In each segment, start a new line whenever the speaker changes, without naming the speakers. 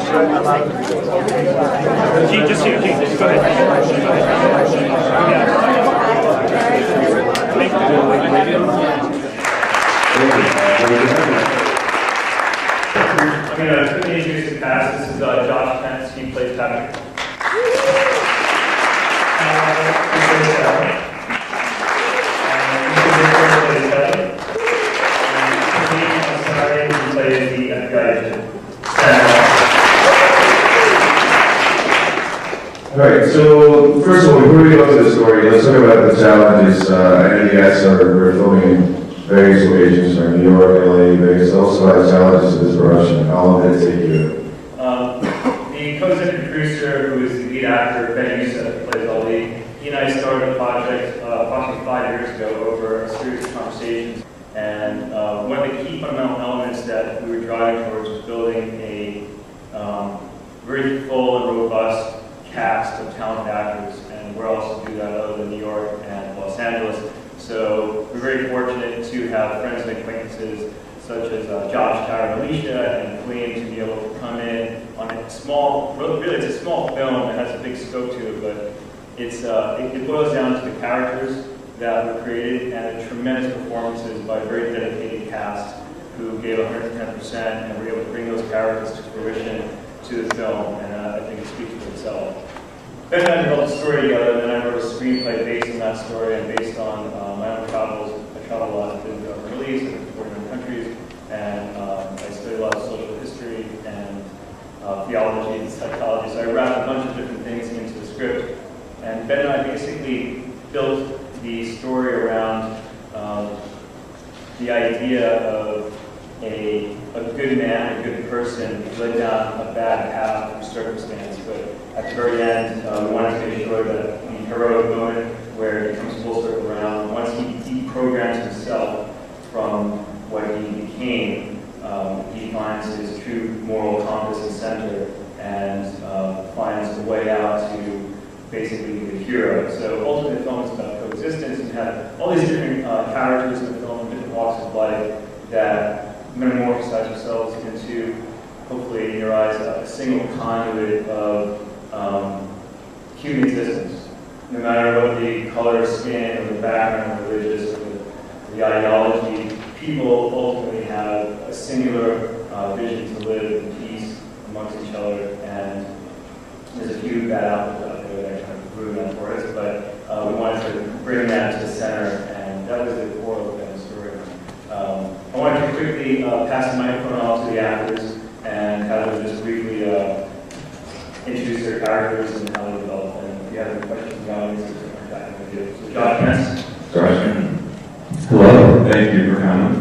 Just you, go ahead. I'm going to quickly introduce the cast. This is Josh Pence. He plays Patrick.
Alright, so first of all, before we go to the story, let's talk about the challenges. I know you guys are filming in various locations from New York, LA, Vegas. Also about the challenges of this production. How long did it take you?
The co-executive producer, who is the lead actor, Ben Youssef, who plays Ali, he and I started the project approximately 5 years ago over a series of conversations. And one of the key fundamental elements that we were driving towards was building a very full and robust cast of talented actors, and where else to do that other than New York and Los Angeles. So we're very fortunate to have friends and acquaintances such as Josh, Tyra, and Alicia, and Queen to be able to come in on a small, really it's a small film. It has a big scope to it, but it boils down to the characters that were created and the tremendous performances by a very dedicated cast who gave 110% and were able to bring those characters to fruition to the film, and I think it speaks for itself. Ben and I developed a story together, and then I wrote a screenplay based on that story and based on my own travels. I travel a lot, I've been to the Middle East, I've been to 49 countries, and I study a lot of social history and theology and psychology, so I wrapped a bunch of different things into the script. And Ben and I basically built the story around the idea of a good man, a good person, led down a bad path through circumstance, but at the very end, we wanted to make sure that the heroic moment where he comes full circle around, once he deprograms himself from what he became, he finds his true moral compass and center and finds the way out to basically be the hero. So ultimately the film is about coexistence, and have all these different characters in the film, different walks of life that metamorphosize ourselves into, hopefully in your eyes, a single conduit of human existence. No matter what the color of skin or the background, religious, or the ideology, people ultimately have a singular vision to live in peace amongst each other, and there's a few bad apples out there that kind of ruin that for us, but we wanted to bring that to the center, and that was the core of the story. I wanted to quickly pass the microphone off to the actors and have them just briefly introduce their characters and how they develop. And if you have any questions in the audience, I'm back with you. So Josh Pence.
Josh. Hello, thank you for coming.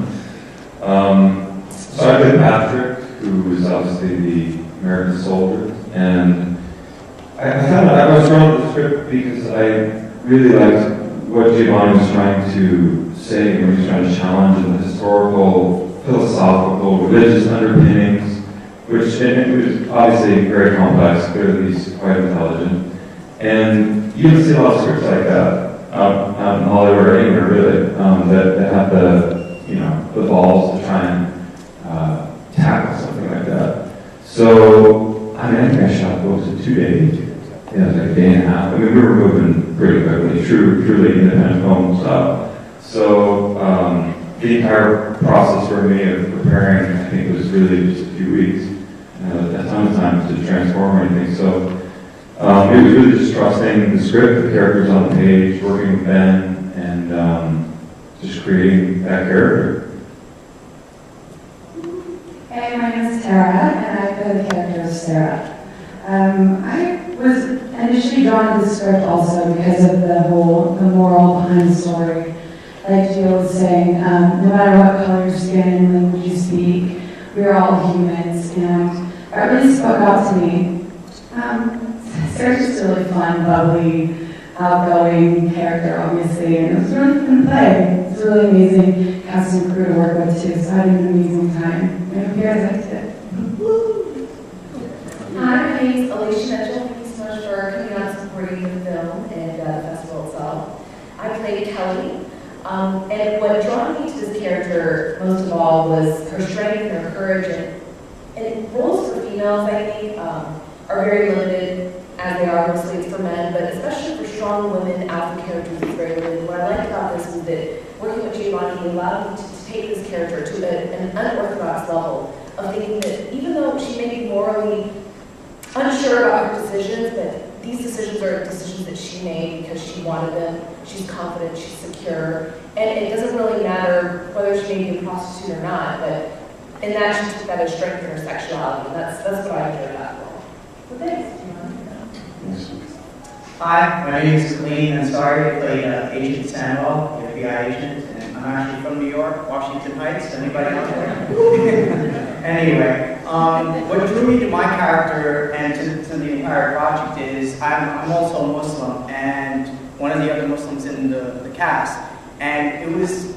So I played Patrick, who is obviously the American soldier, and I was drawn to the script because I really liked what Giovanni was trying to say when he was trying to challenge the historical, philosophical, religious underpinnings, which it was obviously very complex, clearly he's quite intelligent. And you don't see a lot of scripts like that out in Hollywood or anywhere really, that have the balls to try and tackle something like that. So, I think I shot books in 2 days. It was like a day and a half. We were moving pretty quickly, truly independent film style. So the entire process for me of preparing, I think, was really just a few weeks. A ton of time to transform anything. So it was really just trusting the script, the characters on the page, working with Ben, and just creating that character.
Hey, my name is Tara, and I play the character of Sarah. I was initially drawn to the script also because of the moral behind the story. Like Gio was saying, no matter what color your skin, language you speak, we're all humans, and that really spoke out to me. Sarah's just a really fun, bubbly, outgoing character, obviously, and it was really fun to play. It was really amazing cast and crew to work with too, so I had an amazing time. I hope you guys liked it.
Hi, my name is Alicia Mitchell. Thank you so much for coming out and supporting the film and the festival itself. I played Kelly. And what drew me to this character most of all was her strength and her courage, and roles for females females, I think, are very limited, as they are mostly it's for men, but especially for strong women, alpha characters, it's very limited. What I like about this is that working with Giovanni, he allowed me to take this character to an unorthodox level of thinking that even though she may be morally unsure about her decisions, but these decisions are decisions that she made because she wanted them, she's confident, she's secure, and it doesn't really matter whether she may be a prostitute or not, but in that she took that as strength in her sexuality, and that's what I enjoyed about role. So thanks, Giovanni.
Hi, my name is Colleen Ansari. I played Agent Samuel, the FBI agent, and I'm actually from New York, Washington Heights. Anybody out there? Anyway, what drew me to my character and to the entire project is I'm also Muslim and one of the other Muslims in the cast. And it was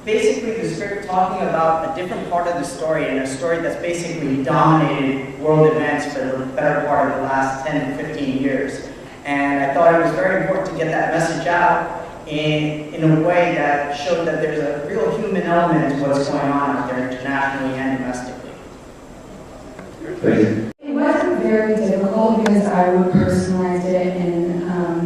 basically the script talking about a different part of the story, and a story that's basically dominated world events for the better part of the last 10 to 15 years. And I thought it was very important to get that message out in a way that showed that there's a real human element to what's going on out there internationally and domestically.
Thank you.
It wasn't very difficult because I would personalize it in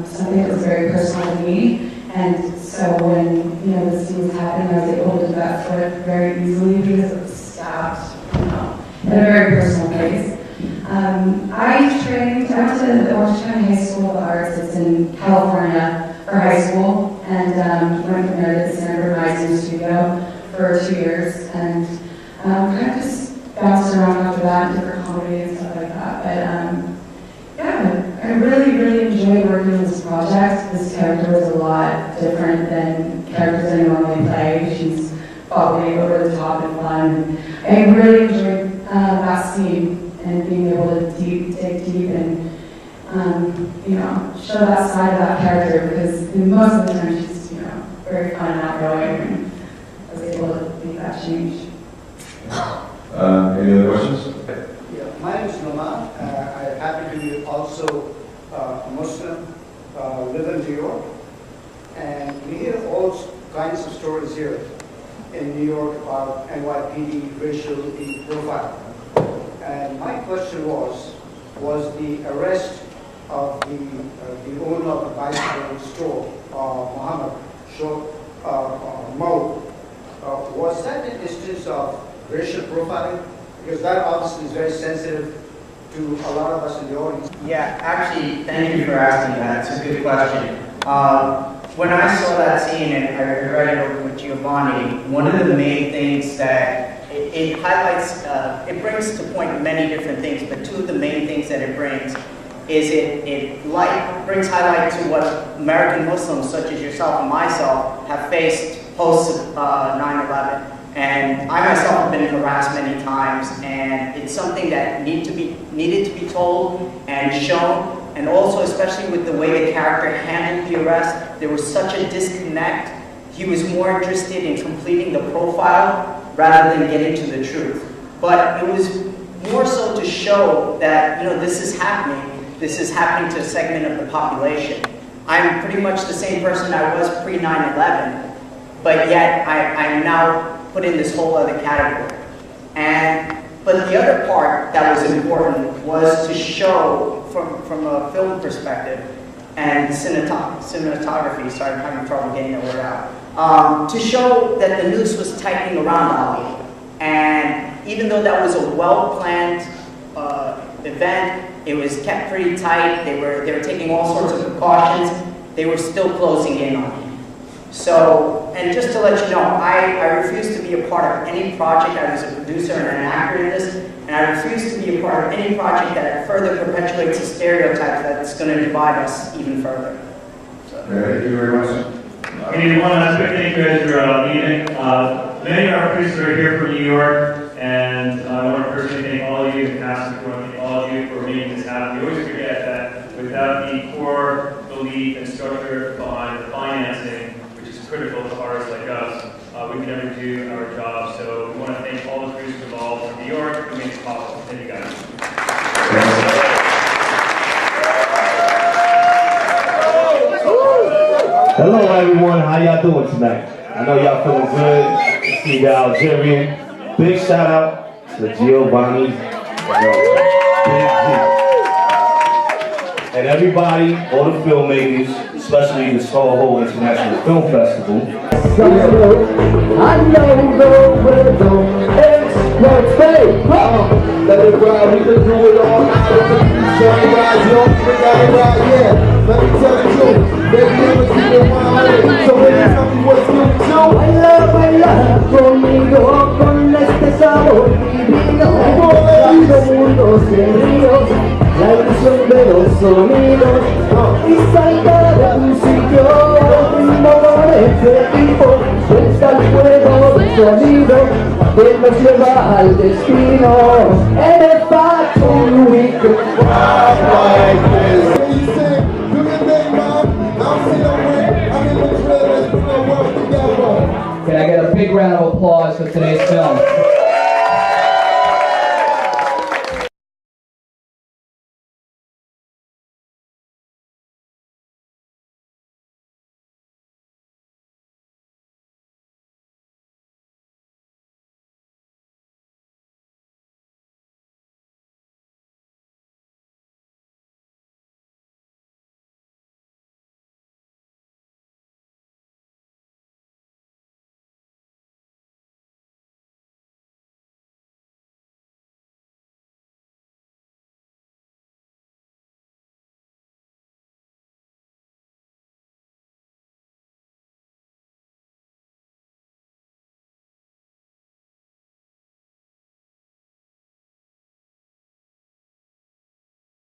something that was very personal to me. And so when the scenes happened, I was able to do that foot very easily because it was stabbed, in a very personal place. I went to the Orange County High School of Arts. It's in California for high school, and went from there to the Stanford Rising Studio for 2 years, and kind of just bounced around after that, different comedies and stuff like that. But yeah, I really, really enjoyed working on this project. This character was a lot different than characters I normally play. She's bubbly, over the top, and fun. And I really enjoyed that scene and being able to dig deep and show that side of that character, because most of the time she's very fun and outgoing, and I was able to make that change.
Any other questions?
Yeah, my name is Noman. I happen to be also a Muslim, live in New York, and we hear all kinds of stories here in New York about NYPD racial profiling. And my question was the arrest of the owner of the bicycle store, Muhammad Mo, was that an instance of racial profiling? Because that obviously is very sensitive to a lot of us in the audience.
Yeah, actually, thank you for asking that. It's a good question. When I saw that scene and I read it over with Giovanni, one of the main things that it highlights, it brings to point many different things, but two of the main things that it brings is it brings highlight to what American Muslims, such as yourself and myself, have faced post 9/11. And I myself have been harassed many times, and it's something that needed to be told and shown. And also, especially with the way the character handled the arrest, there was such a disconnect. He was more interested in completing the profile rather than getting to the truth. But it was more so to show that this is happening. This is happening to a segment of the population. I'm pretty much the same person I was pre 9/11, but yet I'm now put in this whole other category. But the other part that was important was to show from a film perspective and cinematography, sorry, I'm having trouble getting that word out, to show that the noose was tightening around Ali. And even though that was a well-planned event, it was kept pretty tight, they were taking all sorts of precautions, they were still closing in on him. So, and just to let you know, I refuse to be a part of any project. I was a producer and an actor in this, and I refuse to be a part of any project that further perpetuates a stereotype that's going to divide us even further. So.
Thank you very much.
Hey, one last quick thing, guys, for meeting. Many of our producers are here from New York, and I want to personally thank all of you, the cast and crew, and all of you for making this happen. We always forget that without the core belief and structure behind the financing, critical to artists like us, we can never do our job. So we want to thank all the producers involved in New York who made it possible. Thank you guys.
Hello everyone, how y'all doing tonight? I know y'all feeling good to see the Algerian. Big shout out to Giovanni And everybody, all the filmmakers, especially the SOHO International Film Festival.
I know the rhythm, it's not fake. Let it ride, we can do it all night. Show me ride, you don't think I ride, yeah. Let me tell the truth, baby, I'ma keep it 100. So baby, tell me what's good to do. Baila, baila conmigo, con este sabor divino. Cuando mundos de ríos, la ilusión de los sonidos. Y salta de tu sitio, ritmo con este tipo. Suelta el fuego del sonido, que nos lleva al destino. En el factory we can rock like this. When you say, do your thing, mom, I'll see the way. I'm in the trailer, let's bring the world together. Can I get a big round of applause for today's film?